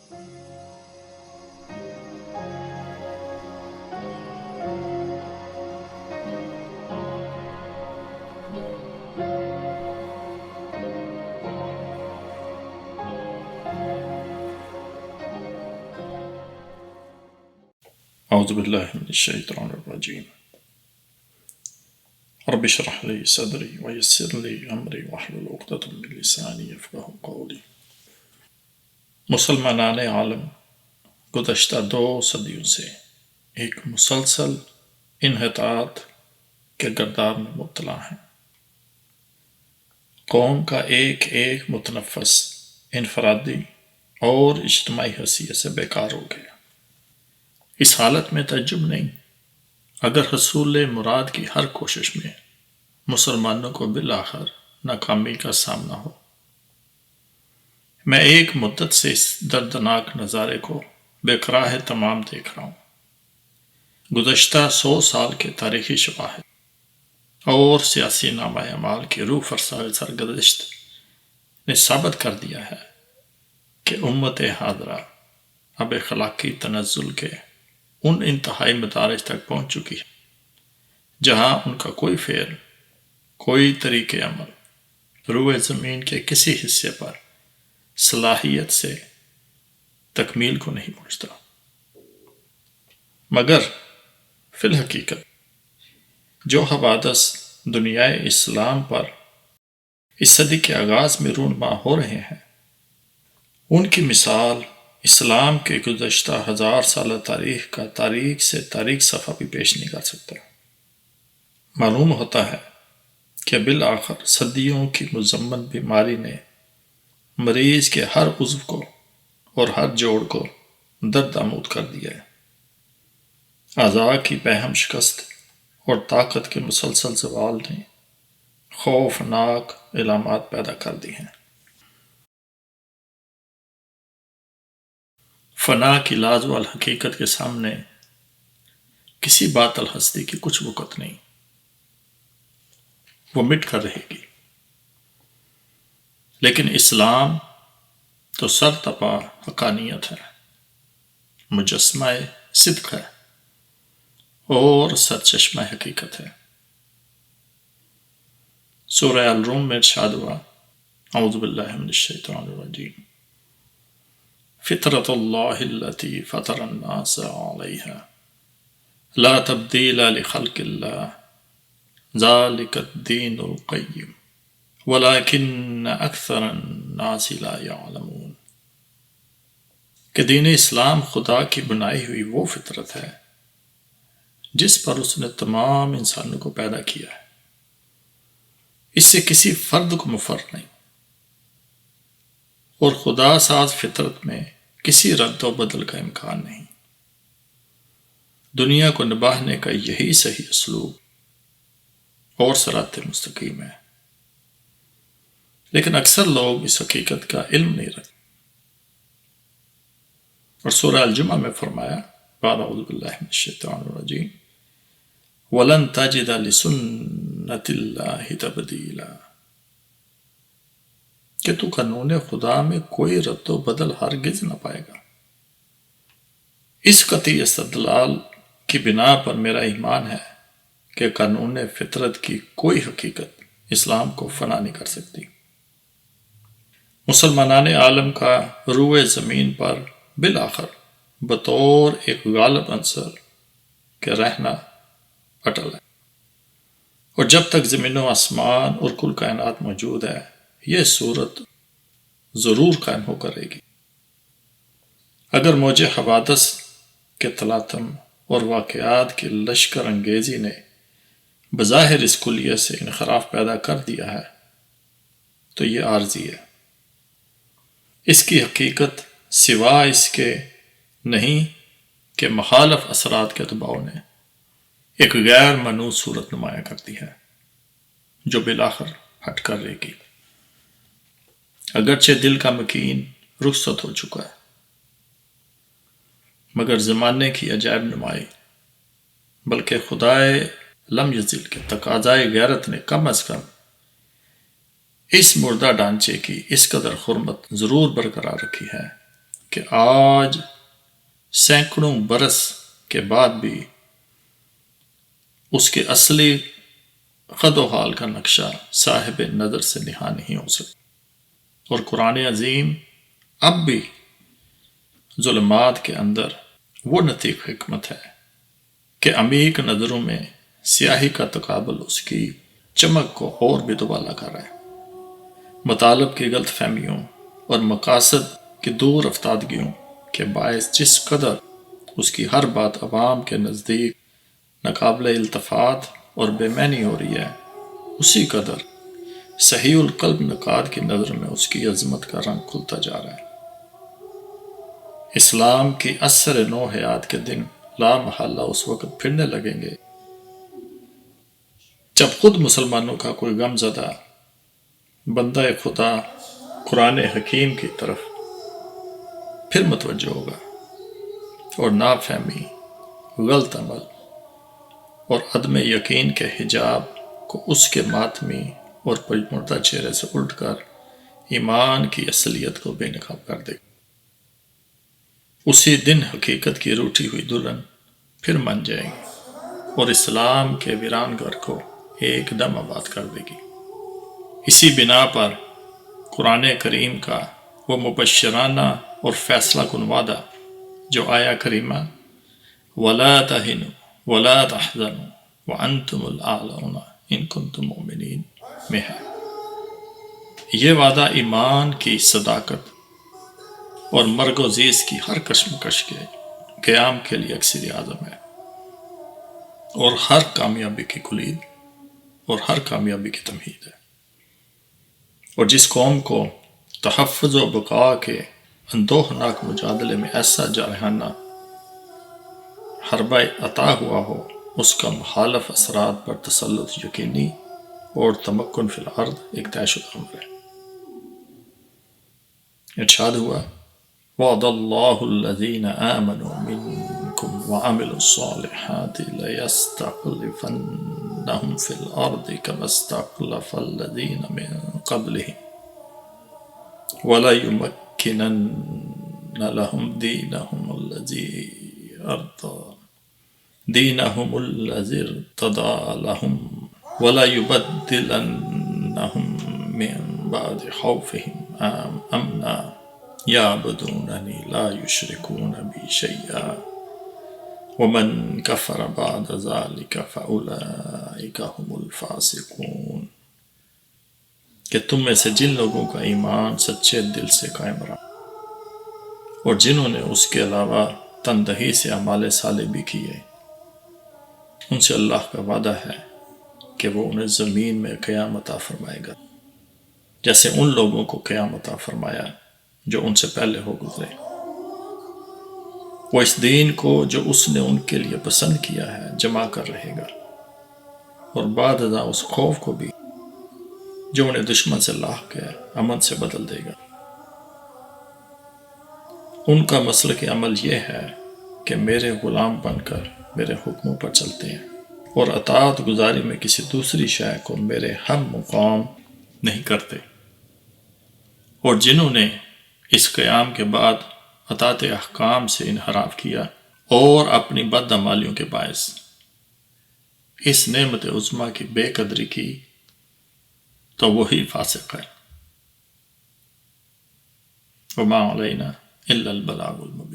أعوذ بالله من الشيطان الرجيم رب اشرح لي صدري ويسر لي أمري واحلل عقدة من لسانی یفقہوا قولی۔ مسلمانان عالم گزشتہ 2 صدیوں سے ایک مسلسل انحطاط کے گرداب میں مبتلا ہیں۔ قوم کا ایک ایک متنفس انفرادی اور اجتماعی حیثیت سے بیکار ہو گیا۔ اس حالت میں تعجب نہیں اگر حصول مراد کی ہر کوشش میں مسلمانوں کو بالآخر ناکامی کا سامنا ہو۔ میں ایک مدت سے اس دردناک نظارے کو بے کراہ تمام دیکھ رہا ہوں۔ گزشتہ 100 سال کے تاریخی شواہد اور سیاسی نامہ اعمال کی روح فرسا سرگزشت نے ثابت کر دیا ہے کہ امت حاضرہ اب اخلاقی تنزل کے ان انتہائی مدارج تک پہنچ چکی ہے جہاں ان کا کوئی فعل، کوئی طریق عمل روئے زمین کے کسی حصے پر صلاحیت سے تکمیل کو نہیں پہنچتا۔ مگر فی الحقیقت جو حوادث دنیائے اسلام پر اس صدی کے آغاز میں رونما ہو رہے ہیں، ان کی مثال اسلام کے گزشتہ 1000 سالہ تاریخ کا تاریک سے تاریک صفحہ بھی پیش نہیں کر سکتا۔ معلوم ہوتا ہے کہ بالآخر صدیوں کی مزمن بیماری نے مریض کے ہر عضو کو اور ہر جوڑ کو درد آمود کر دیا ہے۔ اعضاء کی بہم شکست اور طاقت کے مسلسل زوال نے خوفناک علامات پیدا کر دی ہیں۔ فنا کی لازوال حقیقت کے سامنے کسی باطل ہستی کی کچھ وقت نہیں، وہ مٹ کر رہے گی۔ لیکن اسلام تو سرتپا حقانیت ہے، مجسمہ صدق ہے اور سرچشمہ حقیقت ہے۔ سورہ الروم میں ارشاد ہوا، اعوذ باللہ من الشیطان الرجیم، فطرۃ اللہ التی فطر الناس علیہا لا تبدیل لخلق اللہ ذالک الدین القیم ولکن اکثر الناس لا یعلمون۔ کہ دین اسلام خدا کی بنائی ہوئی وہ فطرت ہے جس پر اس نے تمام انسانوں کو پیدا کیا ہے، اس سے کسی فرد کو مفر نہیں، اور خدا ساز فطرت میں کسی رد و بدل کا امکان نہیں۔ دنیا کو نبھانے کا یہی صحیح اسلوب اور صراط مستقیم ہے، لیکن اکثر لوگ اس حقیقت کا علم نہیں رکھتے۔ اور سورہ الجمعہ میں فرمایا، بعد اعوذ باللہ من الشیطان الرجیم، وَلَن تَجِدَ لِسُنَّةِ اللَّهِ تَبْدِيلًا، کہ تو قانون خدا میں کوئی رد و بدل ہرگز نہ پائے گا۔ اس قطعی استدلال کی بنا پر میرا ایمان ہے کہ قانون فطرت کی کوئی حقیقت اسلام کو فنا نہیں کر سکتی۔ مسلمانان عالم کا روئے زمین پر بالآخر بطور ایک غالب عنصر کے رہنا اٹل ہے، اور جب تک زمین و آسمان اور کل کائنات موجود ہے یہ صورت ضرور قائم ہو کر رہے گی۔ اگر موج حوادث کے تلاطم اور واقعات کی لشکر انگیزی نے بظاہر اس کلیہ سے انحراف پیدا کر دیا ہے تو یہ عارضی ہے، اس کی حقیقت سوا اس کے نہیں کہ مخالف اثرات کے دباؤ نے ایک غیر منوط صورت نمایاں کرتی ہے جو بالآخر ہٹ کر رہے گی۔ اگرچہ دل کا مکین رخصت ہو چکا ہے، مگر زمانے کی عجائب نمائی بلکہ خدائے لم یزل کے تقاضائے غیرت نے کم از کم اس مردہ ڈھانچے کی اس قدر حرمت ضرور برقرار رکھی ہے کہ آج سینکڑوں برس کے بعد بھی اس کے اصلی قد و حال کا نقشہ صاحب نظر سے نہا نہیں ہو سکتا۔ اور قرآن عظیم اب بھی ظلمات کے اندر وہ نطیق حکمت ہے کہ عمیق نظروں میں سیاہی کا تقابل اس کی چمک کو اور بھی دوبالا کر رہا ہے۔ مطالب کی غلط فہمیوں اور مقاصد کی دور افتادگیوں کے باعث جس قدر اس کی ہر بات عوام کے نزدیک ناقابل التفات اور بے معنی ہو رہی ہے، اسی قدر صحیح القلب نقاد کی نظر میں اس کی عظمت کا رنگ کھلتا جا رہا ہے۔ اسلام کی عصر نو حیات کے دن لا محالہ اس وقت پھرنے لگیں گے جب خود مسلمانوں کا کوئی غم زدہ بندہ خدا قرآن حکیم کی طرف پھر متوجہ ہوگا اور نافہمی، غلط عمل اور عدم یقین کے حجاب کو اس کے ماتمی اور پژمردہ چہرے سے الٹ کر ایمان کی اصلیت کو بے نقاب کر دے گا۔ اسی دن حقیقت کی روٹھی ہوئی دلہن پھر من جائے گی اور اسلام کے ویران گھر کو ایک دم آباد کر دے گی۔ اسی بنا پر قرآن کریم کا وہ مبشرانہ اور فیصلہ کن وعدہ جو آیا کریمہ وَلَا تَهِنُوا وَلَا تَحْزَنُوا وَأَنْتُمُ الْأَعْلَوْنَ إِن كُنتُم مُؤْمِنِينَ میں ہے۔ یہ وعدہ ایمان کی صداقت اور مرگ و زیز کی ہر کشمکش کے قیام کے لیے اکسیر اعظم ہے اور ہر کامیابی کی کلید اور ہر کامیابی کی تمہید ہے۔ اور جس قوم کو تحفظ و بقا کے اندوہناک مجادلے میں ایسا جارحانہ حربہ عطا ہوا ہو، اس کا مخالف اثرات پر تسلط یقینی اور تمکن فی الارض ایک طے شدہ امر ہے۔ ارشاد ہوا وعد اللہ الذین آمنوا منکم وعملوا الصالحات لیستخلفنہم فی الارض کما استخلف الذین من قبلہم ولیمکنن لہم دینہم الذی ارتضی لہم ولیبدلنہم من بعد خوفہم امنا یعبدوننی لا یشرکون بی شیئا ومن کفر بعد ذلک فاولئک هم الفاسقون۔ کہ تم میں سے جن لوگوں کا ایمان سچے دل سے قائم رہا اور جنہوں نے اس کے علاوہ تندہی سے اعمال صالح بھی کیے، ان سے اللہ کا وعدہ ہے کہ وہ انہیں زمین میں قیام عطا فرمائے گا جیسے ان لوگوں کو قیام عطا فرمایا جو ان سے پہلے ہو گزرے۔ وہ اس دین کو جو اس نے ان کے لیے پسند کیا ہے جمع کر رہے گا اور بعد ازاں اس خوف کو بھی جو انہیں دشمن سے لاحق ہے امن سے بدل دے گا۔ ان کا مسلک عمل یہ ہے کہ میرے غلام بن کر میرے حکموں پر چلتے ہیں اور اطاعت گزاری میں کسی دوسری شے کو میرے ہم مقام نہیں کرتے، اور جنہوں نے اس قیام کے بعد اطاعت احکام سے انحراف کیا اور اپنی بدعمالیوں کے باعث اس نعمت عظمیٰ کی بے قدری کی تو وہی فاسق ہے۔ وما علینا الا البلاغ المبین۔